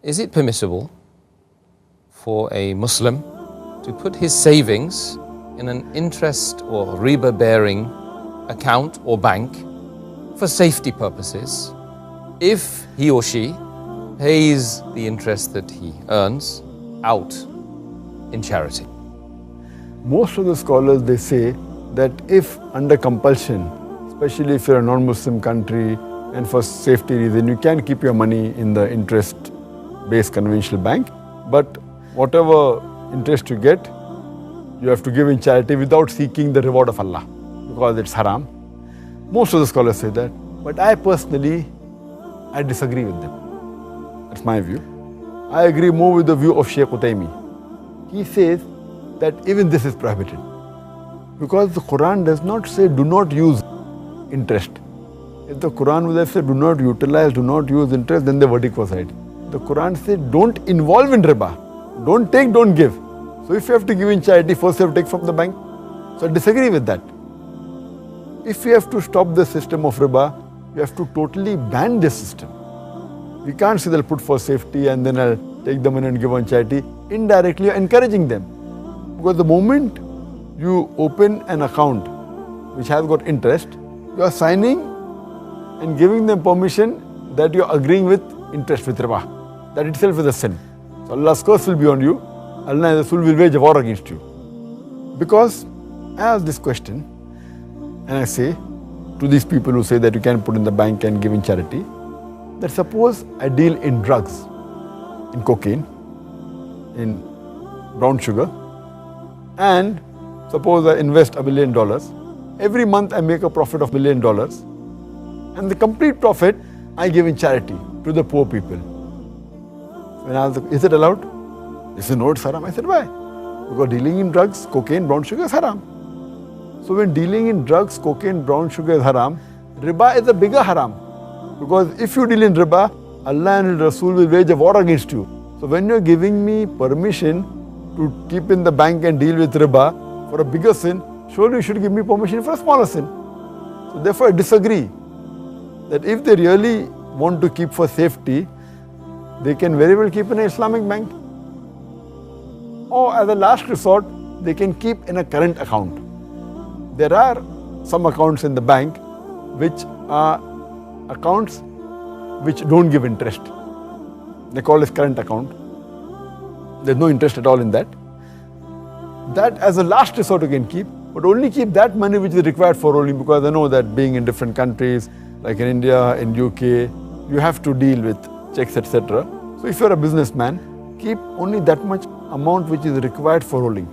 Is it permissible for a Muslim to put his savings in an interest or riba-bearing account or bank for safety purposes if he or she pays the interest that he earns out in charity? Most of the scholars, they say that if under compulsion, especially if you're a non-Muslim country and for safety reason, you can keep your money in the interest-based conventional bank, but whatever interest you get, you have to give in charity without seeking the reward of Allah, because it's haram. Most of the scholars say that, but I personally, I disagree with them. That's my view. I agree more with the view of Shaykh Utaymi. He says that even this is prohibited, because the Quran does not say do not use interest. If the Quran would have said do not utilize, do not use interest, then the verdict was right. The Quran said don't involve in riba. Don't take, don't give. So if you have to give in charity, first you have to take from the bank. So I disagree with that. If you have to stop the system of riba, you have to totally ban this system. We can't say they'll put for safety and then I'll take the money and give on charity. Indirectly, you're encouraging them. Because the moment you open an account which has got interest, you are signing and giving them permission that you are agreeing with interest, with riba. That itself is a sin. So Allah's curse will be on you. Allah and Rasul will wage a war against you. Because I ask this question and I say to these people who say that you can put in the bank and give in charity, that suppose I deal in drugs, in cocaine, in brown sugar, and suppose I invest $1 million. Every month I make a profit of $1 million, and the complete profit I give in charity to the poor people. When I asked, is it allowed? They said, no, it's haram. I said, why? Because dealing in drugs, cocaine, brown sugar is haram. So when dealing in drugs, cocaine, brown sugar is haram, riba is a bigger haram. Because if you deal in riba, Allah and His Rasul will wage a war against you. So when you're giving me permission to keep in the bank and deal with riba for a bigger sin, surely you should give me permission for a smaller sin. So therefore I disagree that if they really want to keep for safety, they can very well keep in an Islamic bank. Or as a last resort, they can keep in a current account. There are some accounts in the bank which are accounts which don't give interest. They call it current account. There's no interest at all in that. That as a last resort you can keep, but only keep that money which is required for rolling, because I know that being in different countries, like in India, in UK, you have to deal with checks, etc. So if you're a businessman, keep only that much amount which is required for rolling.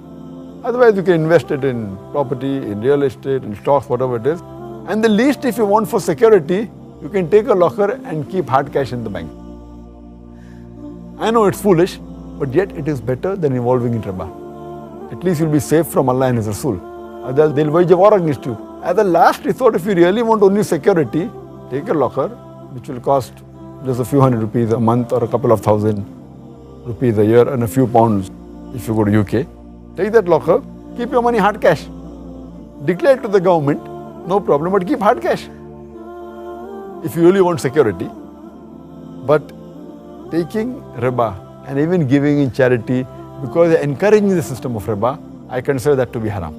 Otherwise you can invest it in property, in real estate, in stocks, whatever it is. And the least if you want for security, you can take a locker and keep hard cash in the bank. I know it's foolish, but yet it is better than involving in riba. At least you'll be safe from Allah and His Rasul. Otherwise they'll wage a war against you. As a last resort, if you really want only security, take a locker which will cost just a few hundred rupees a month or a couple of thousand rupees a year and a few pounds if you go to UK. Take that locker, keep your money hard cash. Declare it to the government, no problem, but keep hard cash if you really want security. But taking riba and even giving in charity because they're encouraging the system of riba, I consider that to be haram.